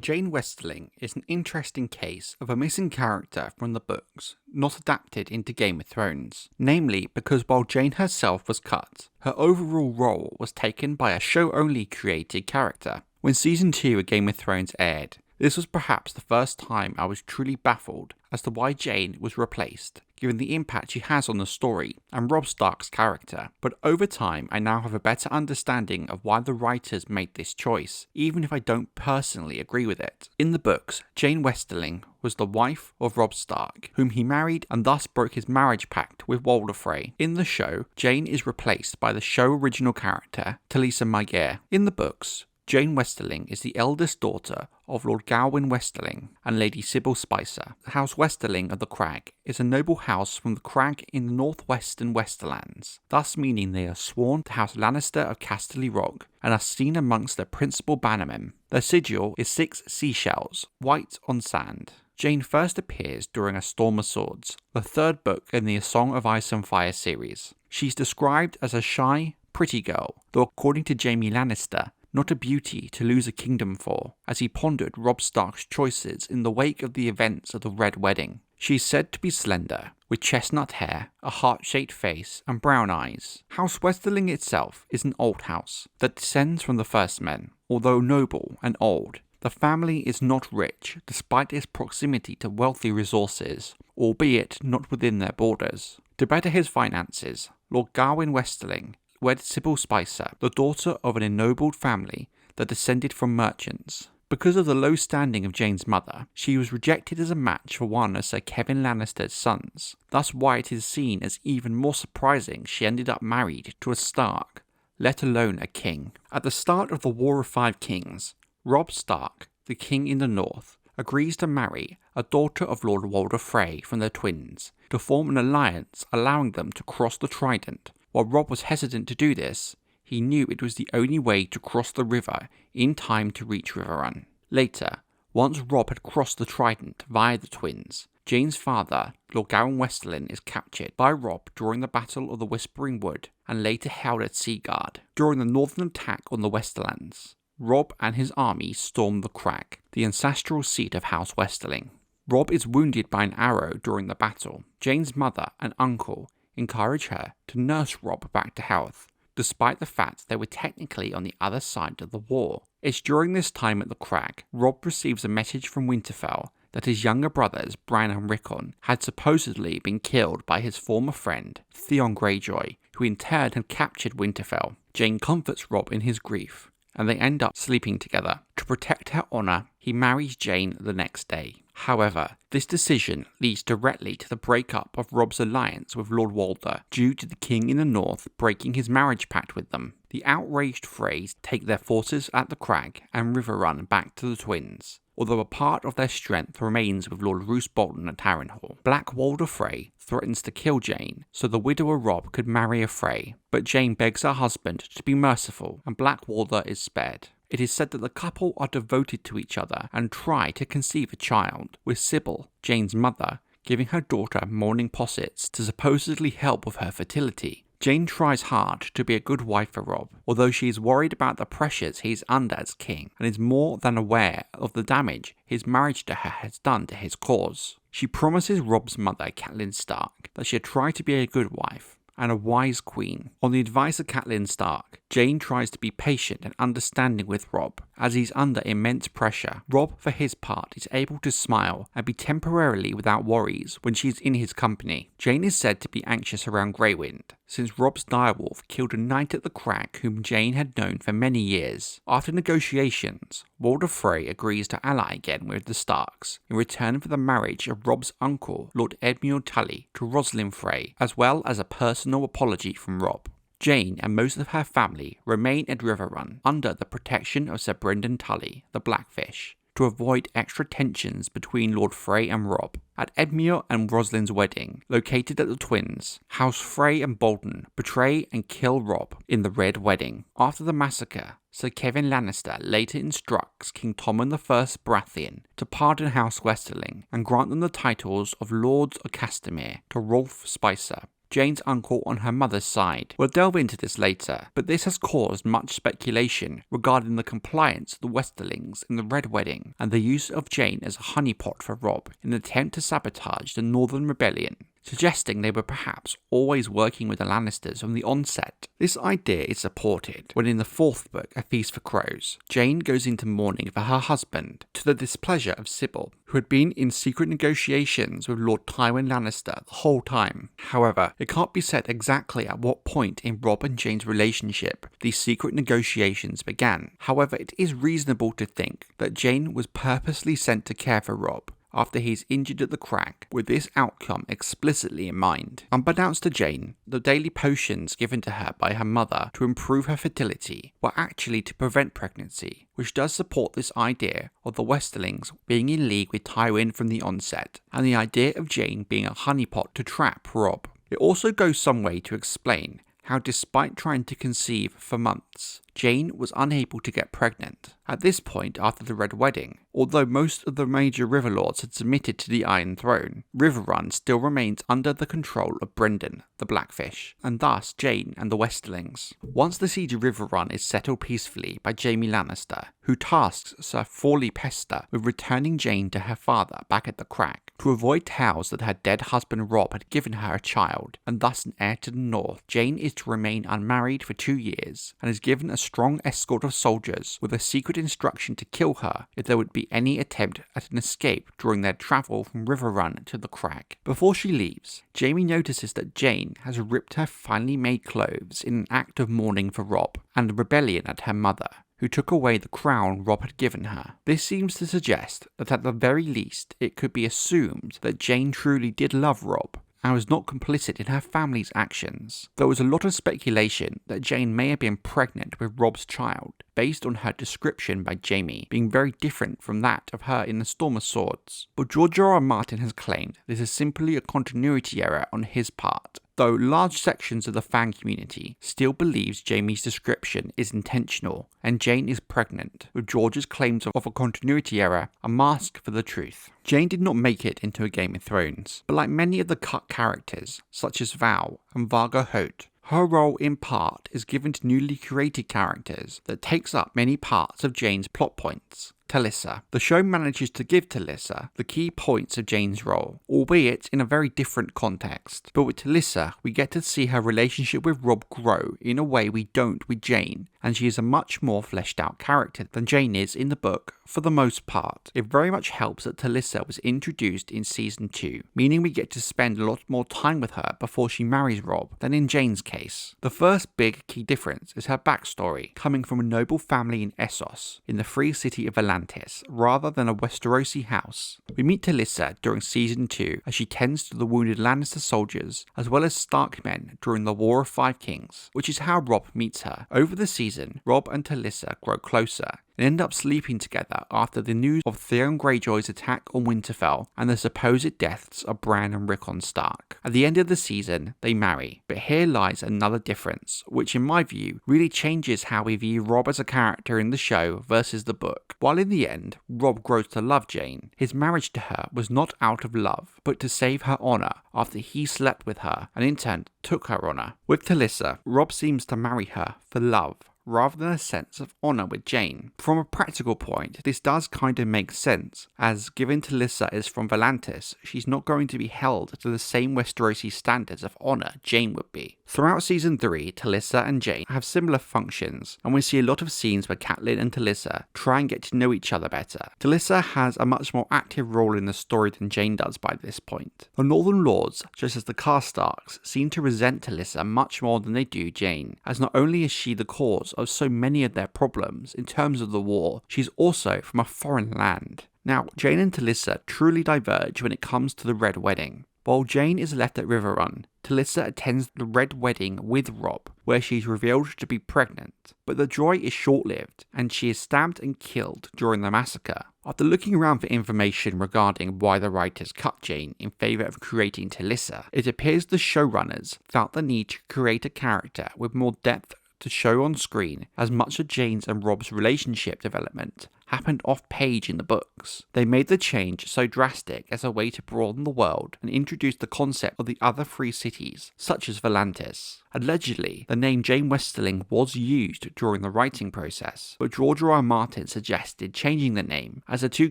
Jeyne Westerling is an interesting case of a missing character from the books, not adapted into Game of Thrones, namely because while Jeyne herself was cut, her overall role was taken by a show-only created character. When Season 2 of Game of Thrones aired, this was perhaps the first time I was truly baffled as to why Jeyne was replaced, given the impact she has on the story and Robb Stark's character. But over time, I now have a better understanding of why the writers made this choice, even if I don't personally agree with it. In the books, Jeyne Westerling was the wife of Robb Stark, whom he married and thus broke his marriage pact with Walder Frey. In the show, Jeyne is replaced by the show original character Talisa Maegyr. In the books, Jeyne Westerling is the eldest daughter of Lord Gawain Westerling and Lady Sybil Spicer. The House Westerling of the Crag is a noble house from the Crag in the northwestern Westerlands, thus meaning they are sworn to House Lannister of Casterly Rock and are seen amongst their principal bannermen. Their sigil is 6 seashells, white on sand. Jeyne first appears during A Storm of Swords, the third book in the A Song of Ice and Fire series. She's described as a shy, pretty girl, though according to Jaime Lannister, not a beauty to lose a kingdom for, as he pondered Robb Stark's choices in the wake of the events of the Red Wedding. She is said to be slender, with chestnut hair, a heart-shaped face, and brown eyes. House Westerling itself is an old house that descends from the First Men. Although noble and old, the family is not rich despite its proximity to wealthy resources, albeit not within their borders. To better his finances, Lord Gawain Westerling wed Sybil Spicer, the daughter of an ennobled family that descended from merchants. Because of the low standing of Jeyne's mother, she was rejected as a match for one of Sir Kevan Lannister's sons, thus why it is seen as even more surprising she ended up married to a Stark, let alone a king. At the start of the War of Five Kings, Robb Stark, the king in the north, agrees to marry a daughter of Lord Walder Frey from their twins, to form an alliance allowing them to cross the Trident. While Robb was hesitant to do this, he knew it was the only way to cross the river in time to reach Riverrun. Later, once Robb had crossed the Trident via the twins, Jeyne's father, Lord Gawain Westerling, is captured by Robb during the Battle of the Whispering Wood and later held at Seaguard. During the northern attack on the Westerlands, Robb and his army storm the Crag, the ancestral seat of House Westerling. Robb is wounded by an arrow during the battle. Jeyne's mother and uncle encourage her to nurse Robb back to health, despite the fact they were technically on the other side of the war. It's during this time at the Crag, Robb receives a message from Winterfell that his younger brothers, Bran and Rickon, had supposedly been killed by his former friend, Theon Greyjoy, who in turn had captured Winterfell. Jeyne comforts Robb in his grief, and they end up sleeping together. To protect her honour, he marries Jeyne the next day. However, this decision leads directly to the breakup of Robb's alliance with Lord Walder due to the king in the north breaking his marriage pact with them. The outraged Freys take their forces at the Crag and Riverrun back to the twins, although a part of their strength remains with Lord Roose Bolton at Harrenhal. Black Walder Frey threatens to kill Jeyne so the widower Robb could marry a Frey, but Jeyne begs her husband to be merciful and Black Walder is spared. It is said that the couple are devoted to each other and try to conceive a child, with Sybil, Jeyne's mother, giving her daughter morning possets to supposedly help with her fertility. Jeyne tries hard to be a good wife for Robb, although she is worried about the pressures he is under as king and is more than aware of the damage his marriage to her has done to his cause. She promises Robb's mother, Catelyn Stark, that she'll try to be a good wife and a wise queen. On the advice of Catelyn Stark, Jeyne tries to be patient and understanding with Robb, as he's under immense pressure. Robb, for his part, is able to smile and be temporarily without worries when she's in his company. Jeyne is said to be anxious around Grey Wind, since Robb's direwolf killed a knight at the Crag whom Jeyne had known for many years. After negotiations, Walder Frey agrees to ally again with the Starks in return for the marriage of Robb's uncle, Lord Edmure Tully, to Rosalind Frey, as well as a personal apology from Robb. Jeyne and most of her family remain at Riverrun under the protection of Sir Brynden Tully, the Blackfish, to avoid extra tensions between Lord Frey and Robb. At Edmure and Rosalind's wedding, located at the twins, House Frey and Bolton betray and kill Robb in the Red Wedding. After the massacre, Sir Kevan Lannister later instructs King Tommen I Baratheon to pardon House Westerling and grant them the titles of Lords of Castamere to Rolf Spicer. Jeyne's uncle on her mother's side. We'll delve into this later, but this has caused much speculation regarding the compliance of the Westerlings in the Red Wedding and the use of Jeyne as a honeypot for Robb in an attempt to sabotage the Northern Rebellion, suggesting they were perhaps always working with the Lannisters from the onset. This idea is supported when in the 4th book, A Feast for Crows, Jeyne goes into mourning for her husband, to the displeasure of Sybil, who had been in secret negotiations with Lord Tywin Lannister the whole time. However, it can't be said exactly at what point in Robb and Jeyne's relationship these secret negotiations began. However, it is reasonable to think that Jeyne was purposely sent to care for Robb after he's injured at the crack, with this outcome explicitly in mind. Unbeknownst to Jeyne, the daily potions given to her by her mother to improve her fertility were actually to prevent pregnancy, which does support this idea of the Westerlings being in league with Tywin from the onset, and the idea of Jeyne being a honeypot to trap Robb. It also goes some way to explain how, despite trying to conceive for months, Jeyne was unable to get pregnant. At this point after the Red Wedding, although most of the major river lords had submitted to the Iron Throne, Riverrun still remains under the control of Brynden, the Blackfish, and thus Jeyne and the Westerlings. Once the siege of Riverrun is settled peacefully by Jaime Lannister, who tasks Sir Forley Pester with returning Jeyne to her father back at the crack, to avoid tales that her dead husband Robb had given her a child, and thus an heir to the north, Jeyne is to remain unmarried for 2 years, and is given a strong escort of soldiers with a secret instruction to kill her if there would be any attempt at an escape during their travel from Riverrun to the crack. Before she leaves, Jaime notices that Jeyne has ripped her finely made clothes in an act of mourning for Robb and the rebellion at her mother, who took away the crown Robb had given her. This seems to suggest that at the very least it could be assumed that Jeyne truly did love Robb and was not complicit in her family's actions. There was a lot of speculation that Jeyne may have been pregnant with Robb's child, based on her description by Jaime being very different from that of her in the Storm of Swords. But George R. R. Martin has claimed this is simply a continuity error on his part, though large sections of the fan community still believes Jaime's description is intentional and Jeyne is pregnant, with George's claims of a continuity error a mask for the truth. Jeyne did not make it into a Game of Thrones, but like many of the cut characters, such as Val and Vargo Hoat, her role in part is given to newly created characters that takes up many parts of Jeyne's plot points. Talisa. The show manages to give Talisa the key points of Jeyne's role, albeit in a very different context. But with Talisa, we get to see her relationship with Robb grow in a way we don't with Jeyne, and she is a much more fleshed out character than Jeyne is in the book for the most part. It very much helps that Talisa was introduced in season 2, meaning we get to spend a lot more time with her before she marries Robb than in Jeyne's case. The first big key difference is her backstory, coming from a noble family in Essos, in the free city of Atlantis, rather than a Westerosi house. We meet Talisa during season 2 as she tends to the wounded Lannister soldiers as well as Stark men during the War of Five Kings, which is how Robb meets her. Over the season, Robb and Talisa grow closer and end up sleeping together after the news of Theon Greyjoy's attack on Winterfell and the supposed deaths of Bran and Rickon Stark. At the end of the season, they marry, but here lies another difference, which in my view really changes how we view Robb as a character in the show versus the book. While in the end, Robb grows to love Jeyne, his marriage to her was not out of love, but to save her honour after he slept with her and in turn took her honour. With Talisa, Robb seems to marry her for love, rather than a sense of honour with Jeyne. From a practical point, this does kind of make sense, as given Talisa is from Volantis, she's not going to be held to the same Westerosi standards of honour Jeyne would be. Throughout season 3, Talisa and Jeyne have similar functions, and we see a lot of scenes where Catelyn and Talisa try and get to know each other better. Talisa has a much more active role in the story than Jeyne does by this point. The Northern Lords, just as the Karstarks, seem to resent Talisa much more than they do Jeyne, as not only is she the cause of so many of their problems in terms of the war, she's also from a foreign land. Now, Jeyne and Talisa truly diverge when it comes to the Red Wedding. While Jeyne is left at Riverrun, Talisa attends the Red Wedding with Robb, where she is revealed to be pregnant. But the joy is short-lived, and she is stabbed and killed during the massacre. After looking around for information regarding why the writers cut Jeyne in favour of creating Talisa, it appears the showrunners felt the need to create a character with more depth to show on screen, as much of Jeyne's and Robb's relationship development happened off-page in the books. They made the change so drastic as a way to broaden the world and introduce the concept of the other free cities, such as Volantis. Allegedly, the name Jeyne Westerling was used during the writing process, but George R. R. Martin suggested changing the name, as the two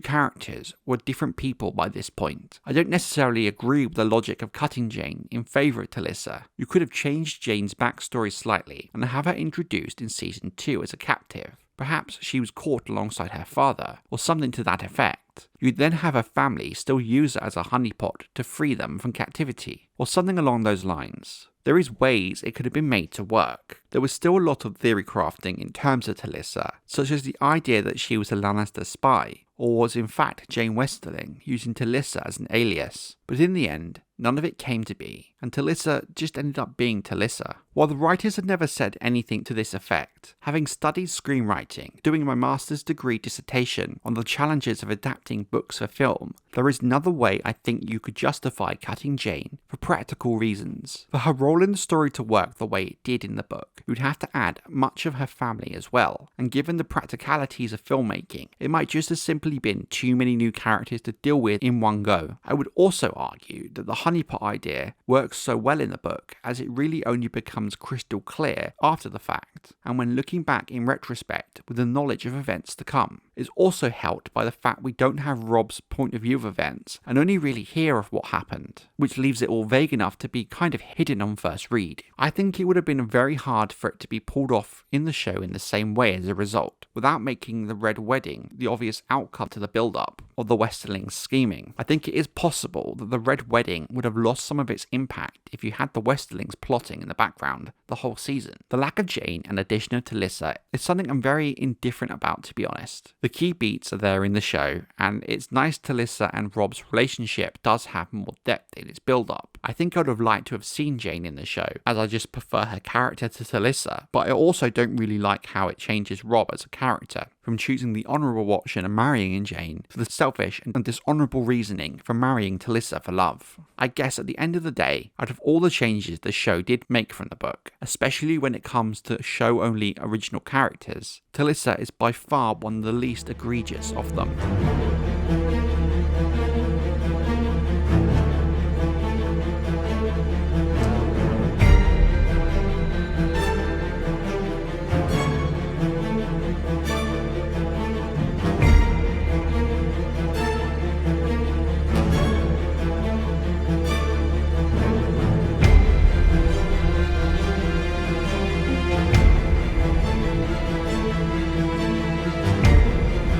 characters were different people by this point. I don't necessarily agree with the logic of cutting Jeyne in favour of Talisa. You could have changed Jeyne's backstory slightly and have her introduced in Season 2 as a captive. Perhaps she was caught alongside her father, or something to that effect. You'd then have her family still use her as a honeypot to free them from captivity, or something along those lines. There is ways it could have been made to work. There was still a lot of theory crafting in terms of Talisa, such as the idea that she was a Lannister spy, or was in fact Jeyne Westerling, using Talisa as an alias. But in the end, none of it came to be, and Talisa just ended up being Talisa. While the writers had never said anything to this effect, having studied screenwriting, doing my master's degree dissertation on the challenges of adapting books for film, there is another way I think you could justify cutting Jeyne for practical reasons. For her role in the story to work the way it did in the book, you'd have to add much of her family as well, and given the practicalities of filmmaking, it might just as simply been too many new characters to deal with in one go. I would also argue that the honeypot idea works so well in the book as it really only becomes crystal clear after the fact, and when looking back in retrospect with the knowledge of events to come. It's also helped by the fact we don't have Robb's point of view of events and only really hear of what happened, which leaves it all vague enough to be kind of hidden on first read. I think it would have been very hard for it to be pulled off in the show in the same way as a result, without making the Red Wedding the obvious outcome to the build-up of the Westerlings scheming. I think it is possible that the Red Wedding would have lost some of its impact if you had the Westerlings plotting in the background the whole season. The lack of Jeyne and addition of Talisa is something I'm very indifferent about, to be honest. The key beats are there in the show, and it's nice Talisa and Robb's relationship does have more depth in its build-up. I think I would have liked to have seen Jeyne in the show, as I just prefer her character to Talisa, but I also don't really like how it changes Robb as a character, from choosing the honourable option and marrying Jeyne to the selfish and dishonourable reasoning for marrying Talisa for love. I guess at the end of the day, out of all the changes the show did make from the book, especially when it comes to show-only original characters, Talisa is by far one of the least egregious of them.